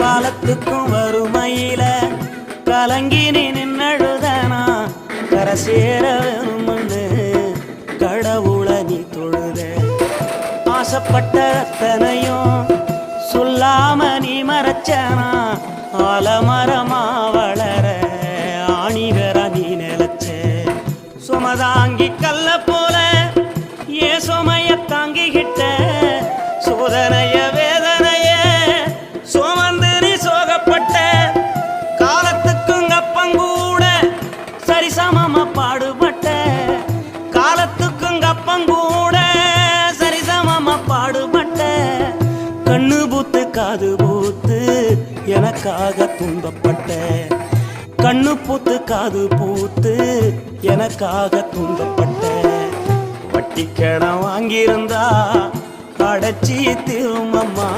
காலத்துக்கும் வறுமையில கலங்கி நீ நின்னழுதனா கரை சேர வேணும்னு கடவுளை நீ தொழுத ஆசைப்பட்ட அத்தனையும் சொல்லாம நீ மறைச்சனா ஆலமரமா வளர ஆணி வேற நீ நிலச்ச சுமதாங்கி கல்ல போல ஏ சுமைய தாங்கிக்கிட்ட சோதனைய வேதனைய சுமந்து நீ சோகப்பட்ட காலத்துக்கும் அப்பங்கூட சரிசமமா பாடுபட்ட காலத்துக்கும் அப்பங்கூட சரிசமமா பாடுபட்ட கண்ணு பூத்து காது பூத்து எனக்காக துன்பப்பட்ட கண்ணு பூத்து காது பூத்து எனக்காக துன்பப்பட்ட வட்டி கடன் வாங்கியிருந்தா அடைச்சி திரும்பம்மா